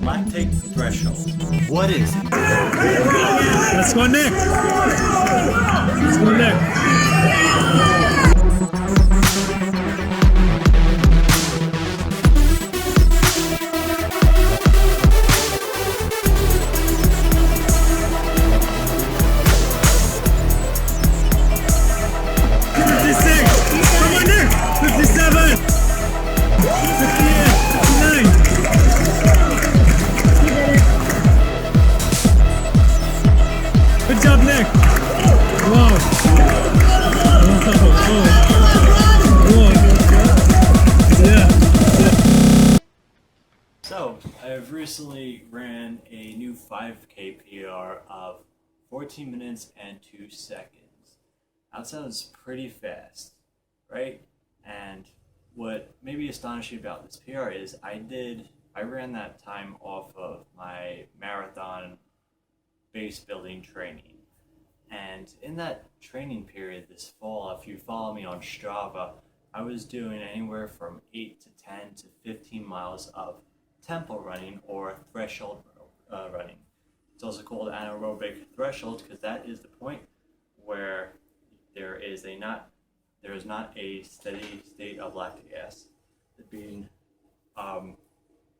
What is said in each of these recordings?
Lactate threshold. What is it? Let's go next. Let's go next. Good job, Nick. Wow. Yeah. So, I've recently ran a new 5K PR of 14 minutes and 2 seconds. That sounds pretty fast, right? And what may be astonishing about this PR is I ran that time off of my marathon base building training. And in that training period this fall, if you follow me on Strava, I was doing anywhere from 8 to 10 to 15 miles of tempo running or threshold running. It's also called anaerobic threshold because that is the point where there is not a steady state of lactic acid being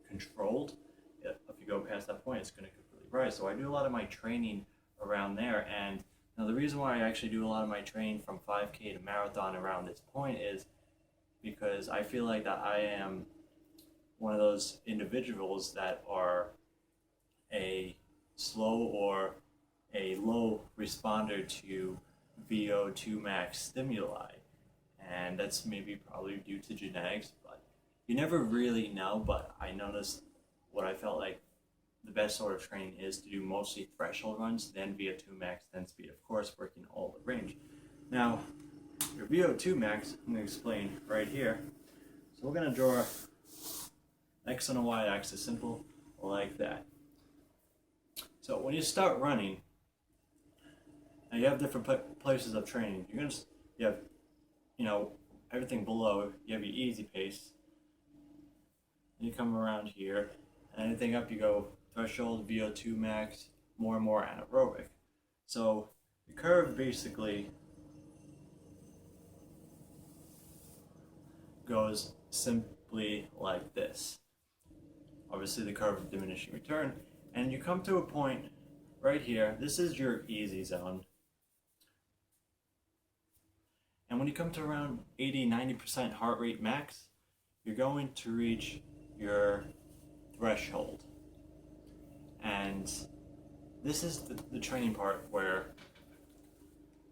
controlled. If you go past that point, it's going to completely rise. So I do a lot of my training around there, and now the reason why I actually do a lot of my training from 5K to marathon around this point is because I feel like that I am one of those individuals that are a slow or a low responder to VO2 max stimuli. And that's maybe probably due to genetics, but you never really know. But I noticed what I felt like the best sort of training is to do mostly threshold runs, then VO2 max, then speed, of course, working all the range. Now, your VO2 max, I'm going to explain right here. So we're going to draw X on a Y axis, simple like that. So when you start running, now you have different places of training. You have everything below. You have your easy pace. And you come around here, and anything up you go threshold, VO2 max, more and more anaerobic. So the curve basically goes simply like this. Obviously the curve of diminishing return, and you come to a point right here. This is your easy zone. And when you come to around 80-90% heart rate max, you're going to reach your threshold. And this is the training part where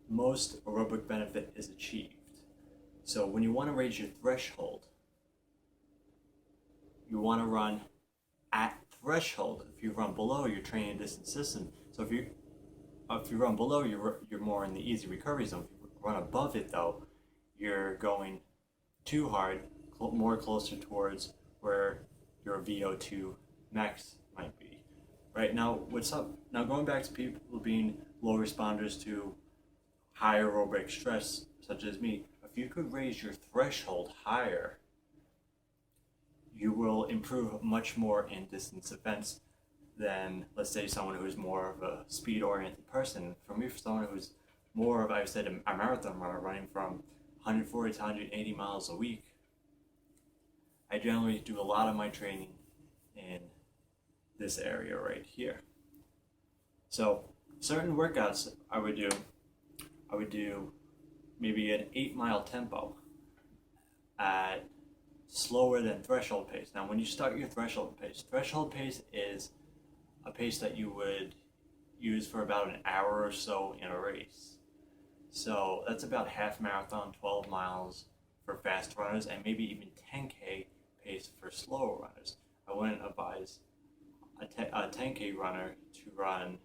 most aerobic benefit is achieved. So when you want to raise your threshold, you want to run at threshold. If you run below, you're training a distance system. So if you run below, you're more in the easy recovery zone. If you run above it, though, you're going too hard, more closer towards where your VO2 max might be. Right now, what's up? Now going back to people being low responders to high aerobic stress, such as me, if you could raise your threshold higher, you will improve much more in distance events than, let's say, someone who's more of a speed-oriented person. For me, for someone who's more of, I've said, a marathon runner running from 140 to 180 miles a week, I generally do a lot of my training in this area right here. So certain workouts I would do maybe an 8-mile tempo at slower than threshold pace. Now when you start your threshold pace is a pace that you would use for about an hour or so in a race. So that's about half marathon, 12 miles for fast runners, and maybe even 10K pace for slower runners. I wouldn't advise a 10K runner to run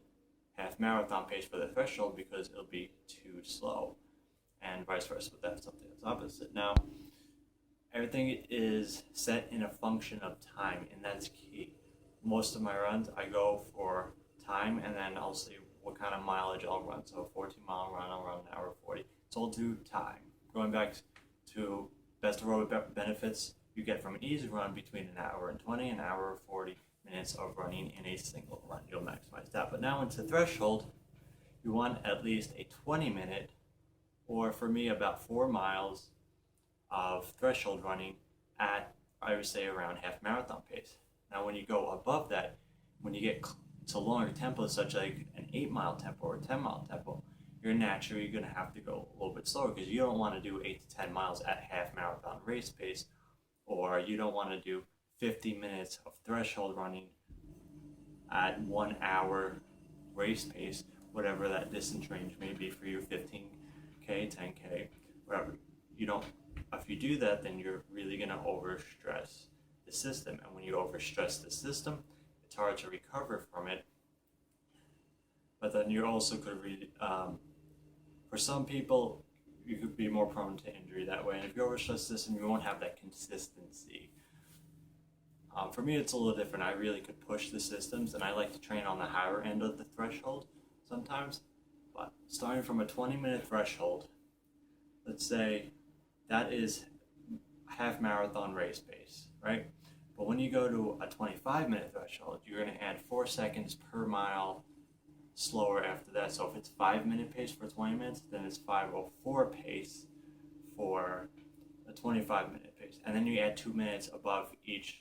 half marathon pace for the threshold because it'll be too slow, and vice versa, but that's something that's opposite. Now, everything is set in a function of time, and that's key. Most of my runs, I go for time, and then I'll see what kind of mileage I'll run. So a 14-mile run, I'll run an hour 40. It's all due time. Going back to best aerobic benefits you get from an easy run between an hour and 20, an hour and 40 minutes of running in a single run. You'll maximize that. But now into threshold, you want at least a 20-minute, or for me, about 4 miles of threshold running at, I would say, around half marathon pace. Now, when you go above that, when you get to longer tempos, such like an 8-mile tempo or 10-mile tempo, you're naturally going to have to go a little bit slower, because you don't want to do 8 to 10 miles at half marathon race pace, or you don't want to do 50 minutes of threshold running at 1 hour race pace, whatever that distance range may be for you, 15K, 10K, whatever. You don't, if you do that, then you're really going to overstress the system. And when you overstress the system, it's hard to recover from it. But then you're also could for some people, you could be more prone to injury that way. And if you overstress the system, you won't have that consistency. For me, it's a little different. I really could push the systems, and I like to train on the higher end of the threshold sometimes. But starting from a 20-minute threshold, let's say that is half marathon race pace, right? But when you go to a 25-minute threshold, you're going to add 4 seconds per mile slower after that. So if it's 5-minute pace for 20 minutes, then it's 5:04 pace for a 25-minute pace. And then you add 2 minutes above each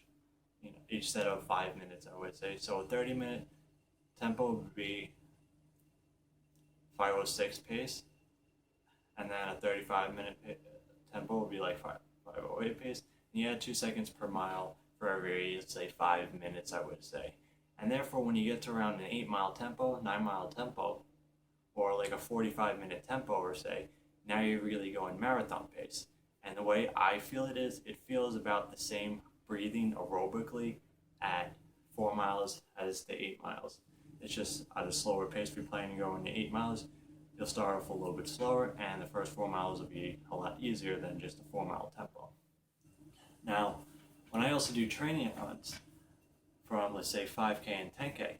set of 5 minutes, I would say. So a 30-minute tempo would be 5:06 pace, and then a 35-minute tempo would be like 5:08 pace. And you add 2 seconds per mile for every, let's say, 5 minutes, I would say. And therefore, when you get to around an 8-mile tempo, 9-mile tempo, or like a 45-minute tempo, or say, now you're really going marathon pace. And the way I feel it feels about the same breathing aerobically at 4 miles as the 8 miles. It's just at a slower pace. If you're planning to go into 8 miles, you'll start off a little bit slower, and the first 4 miles will be a lot easier than just a 4-mile tempo. Now, when I also do training runs from, let's say, 5K and 10K,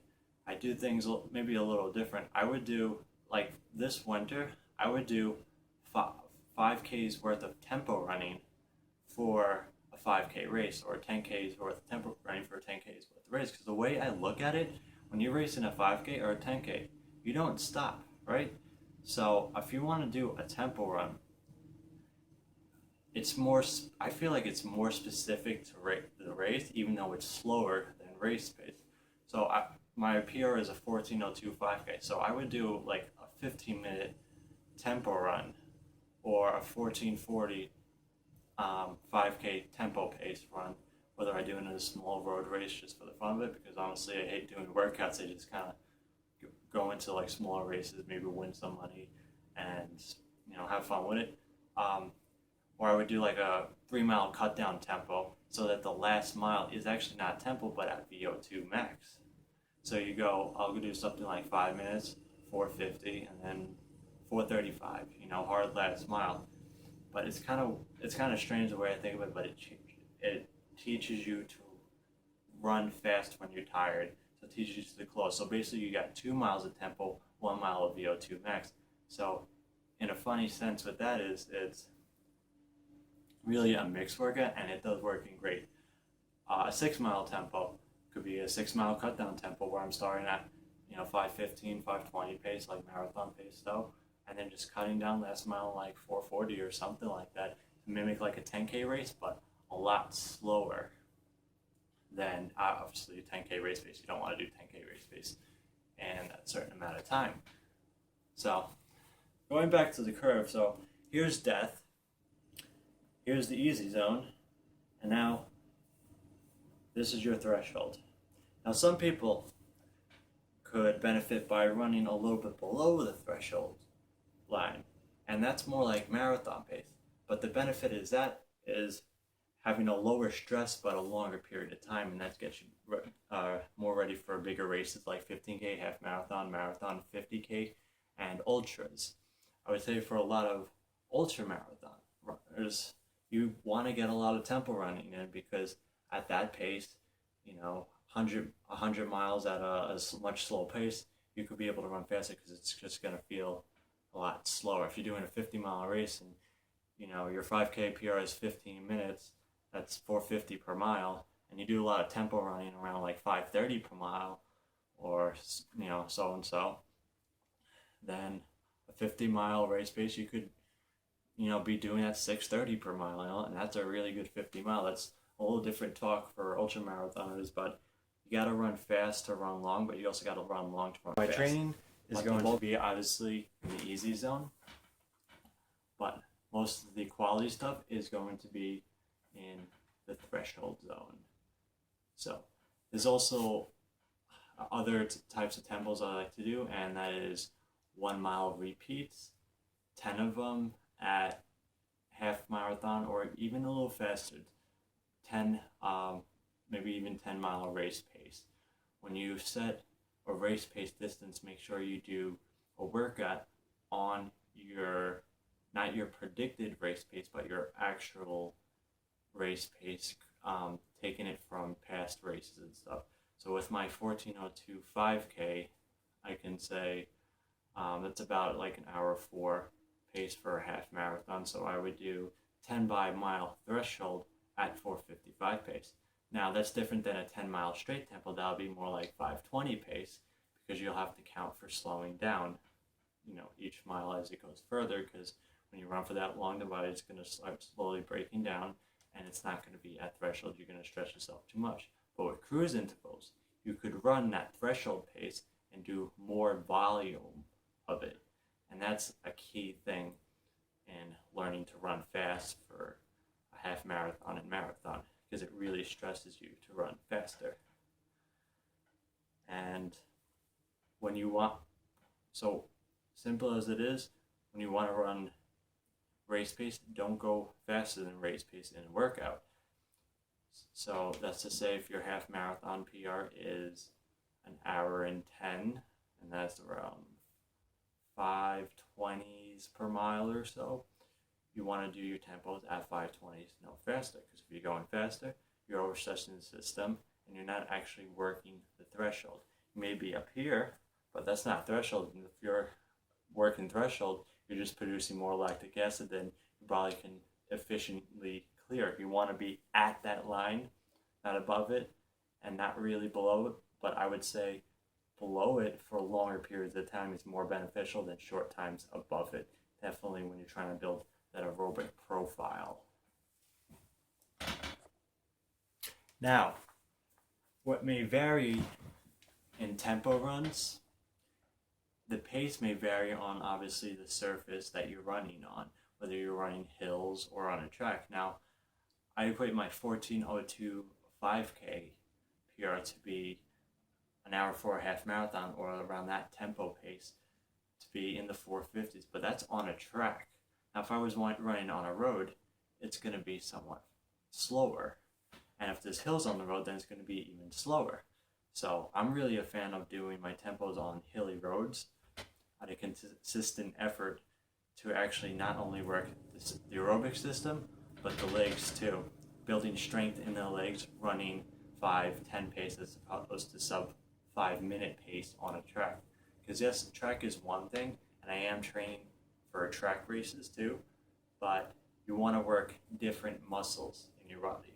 I do things maybe a little different. I would do, like this winter, I would do 5K's worth of tempo running for a 5K race, or 10K's worth of tempo running for a 10K's worth of race. Because the way I look at it, when you're racing a 5K or a 10K, you don't stop, right? So if you want to do a tempo run, it's more, I feel like it's more specific to the race, even though it's slower than race pace. So my PR is a 14:02 5K. So I would do like a 15-minute tempo run, or a 14:40 5K tempo pace run, whether I do it in a small road race just for the fun of it, because honestly I hate doing workouts. I just kind of go into like smaller races, maybe win some money and have fun with it. Or I would do like a 3-mile cut down tempo, so that the last mile is actually not tempo but at VO2 max. So I'll do something like 5 minutes, 4:50, and then 4:35, hard last mile. But it's kind of strange the way I think of it, but it teaches you to run fast when you're tired. So it teaches you to close. So basically you got 2 miles of tempo, 1 mile of VO2 max. So in a funny sense with that is, it's really a mixed workout, and it does working great. A 6-mile tempo could be a 6-mile cut down tempo, where I'm starting at 5:15, 5:20 pace, like marathon pace though, and then just cutting down last mile like 4:40 or something like that, to mimic like a 10K race, but a lot slower than obviously a 10K race pace. You don't want to do 10K race pace in a certain amount of time. So going back to the curve, so here's death, here's the easy zone, and now this is your threshold. Now some people could benefit by running a little bit below the threshold line, and that's more like marathon pace. But the benefit is having a lower stress but a longer period of time, and that gets you more ready for bigger races like 15K, half marathon, 50K, and ultras. I would say for a lot of ultra marathon runners, you want to get a lot of tempo running in, because at that pace, 100 miles at a much slow pace, you could be able to run faster, because it's just going to feel a lot slower. If you're doing a 50-mile race and your 5K PR is 15 minutes, that's 450 per mile, and you do a lot of tempo running around like 530 per mile, or so and so, then a 50-mile race pace you could be doing at 630 per mile, and that's a really good 50-mile. That's a little different talk for ultra marathoners, but you got to run fast to run long, but you also got to run long to run fast. My training is going to be obviously in the easy zone, but most of the quality stuff is going to be in the threshold zone. So there's also other types of tempos I like to do, and that is 1 mile repeats, 10 of them at half marathon or even a little faster, 10 maybe even 10-mile race pace. When you set a race pace distance, make sure you do a workout on your, not your predicted race pace, but your actual race pace, taking it from past races and stuff. So with my 14:02 5K, I can say that's about like an hour 4 pace for a half marathon. So I would do 10 by mile threshold at 4:55 pace. Now that's different than a 10-mile straight tempo. That'll be more like 5:20 pace, because you'll have to count for slowing down, each mile as it goes further, because when you run for that long divide, it's going to start slowly breaking down, and it's not going to be at threshold. You're going to stretch yourself too much. But with cruise intervals, you could run that threshold pace and do more volume of it. And that's a key thing in learning to run fast for a half marathon and marathon, because it really stresses you to run faster. And when you want, so simple as it is, when you want to run race pace, don't go faster than race pace in a workout. So that's to say, if your half marathon PR is an hour and 10, and that's around 5:20s per mile or so, you want to do your tempos at 5:20s, no faster, because if you're going faster, you're overstretching the system and you're not actually working the threshold. You may be up here, but that's not threshold. And if you're working threshold, you're just producing more lactic acid than you probably can efficiently clear. You want to be at that line, not above it, and not really below it. But I would say below it for longer periods of time is more beneficial than short times above it. Definitely when you're trying to build that aerobic profile. Now, what may vary in tempo runs, the pace may vary on obviously the surface that you're running on, whether you're running hills or on a track. Now, I equate my 14:02 5K PR to be an hour for a half marathon, or around that tempo pace, to be in the 450s, but that's on a track. Now, if I was running on a road, it's going to be somewhat slower. And if there's hills on the road, then it's going to be even slower. So I'm really a fan of doing my tempos on hilly roads at a consistent effort to actually not only work the aerobic system, but the legs too. Building strength in the legs, running 5-10 pace as opposed to sub 5-minute pace on a track. Because yes, track is one thing, and I am training for track races too, but you want to work different muscles in your body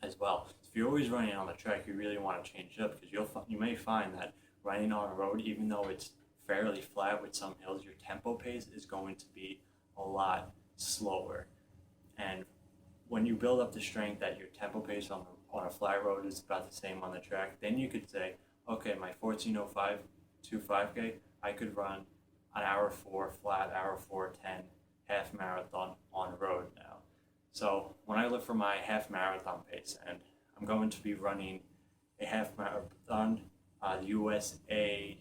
as well. If you're always running on the track, you really want to change it up, because you may find that running on a road, even though it's fairly flat with some hills, your tempo pace is going to be a lot slower. And when you build up the strength that your tempo pace on a flat road is about the same on the track, then you could say, okay, my 14:05 5K, I could run an hour 4 flat, hour 4:10 half marathon on road now. So when I look for my half marathon pace, and I'm going to be running a half marathon, the USA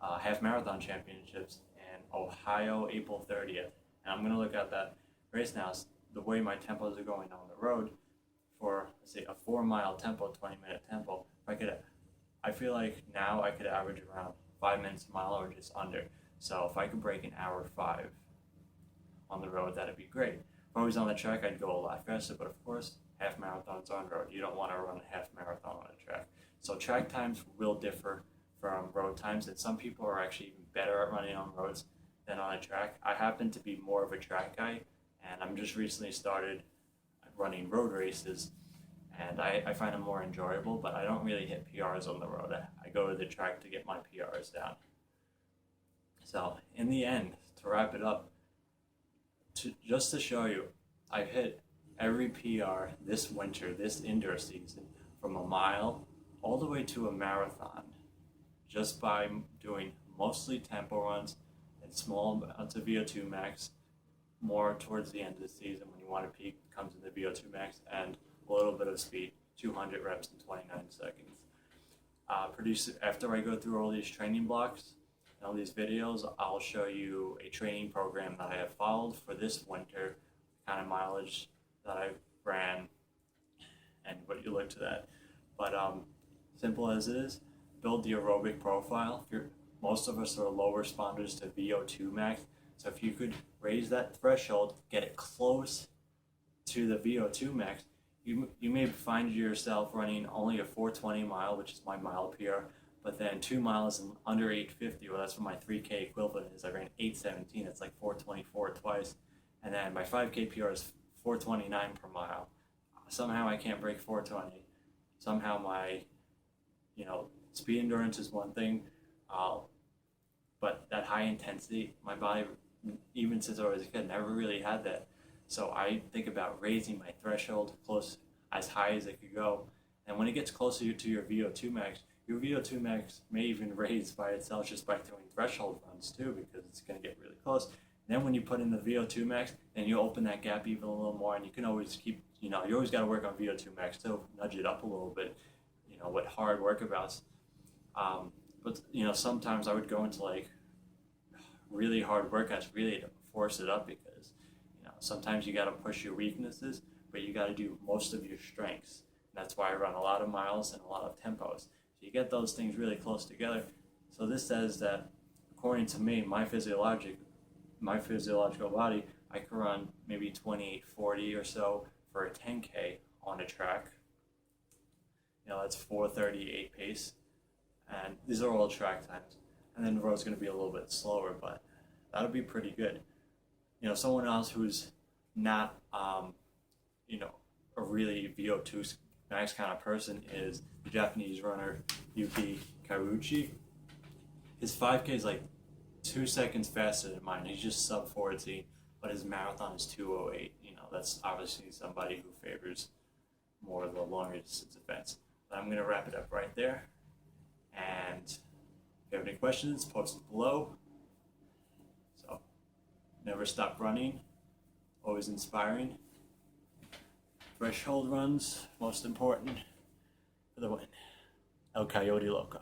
half marathon championships in Ohio, April 30th. And I'm going to look at that race now. The way my tempos are going on the road for, let's say, a 4-mile tempo, 20-minute tempo, I feel like now I could average around 5 minutes a mile or just under. So if I could break an hour 5 on the road, that'd be great. If I was on the track, I'd go a lot faster, but of course, half marathons on road. You don't want to run a half marathon on a track. So track times will differ from road times, and some people are actually even better at running on roads than on a track. I happen to be more of a track guy, and I'm just recently started running road races, and I find them more enjoyable, but I don't really hit PRs on the road. I go to the track to get my PRs down. So in the end, to wrap it up, just to show you, I've hit every PR this winter, this indoor season, from a mile all the way to a marathon, just by doing mostly tempo runs and small amounts of VO2 max, more towards the end of the season when you want to peak comes in the VO2 max, and a little bit of speed, 200 reps in 29 seconds. After I go through all these training blocks and all these videos, I'll show you a training program that I have followed for this winter, kind of mileage that I ran, and what you look to that. But simple as it is, build the aerobic profile. Most of us are low responders to VO2 max, so if you could raise that threshold, get it close to the VO2 max, you may find yourself running only a 420 mile, which is my mile PR, but then 2 miles in under 850. Well, that's what my 3K equivalent is. I ran 817. It's like 424 twice, and then my 5K PR is 429 per mile. Somehow I can't break 420. Somehow my, speed endurance is one thing, but that high intensity, my body, even since I was a kid, never really had that. So I think about raising my threshold close, as high as it could go. And when it gets closer to your VO2 max, your VO2 max may even raise by itself just by doing threshold runs too, because it's going to get really close. And then when you put in the VO2 max, then you open that gap even a little more, and you can always keep, you always got to work on VO2 max too, nudge it up a little bit, with hard workabouts. But sometimes I would go into like really hard workouts really to force it up, because sometimes you got to push your weaknesses, but you got to do most of your strengths. And that's why I run a lot of miles and a lot of tempos. So you get those things really close together. So this says that, according to me, my physiological body, I could run maybe 28:40 or so for a 10K on a track. That's 4:38 pace. And these are all track times. And then the road's going to be a little bit slower, but that'll be pretty good. Someone else who's not, a really VO2 max kind of person is the Japanese runner Yuki Kawauchi. His 5K is like 2 seconds faster than mine. He's just sub 14, but his marathon is 2:08. That's obviously somebody who favors more of the longer distance events. But I'm going to wrap it up right there. And if you have any questions, post it below. So, never stop running, always inspiring. Threshold runs, most important for the win. El Coyote Loco.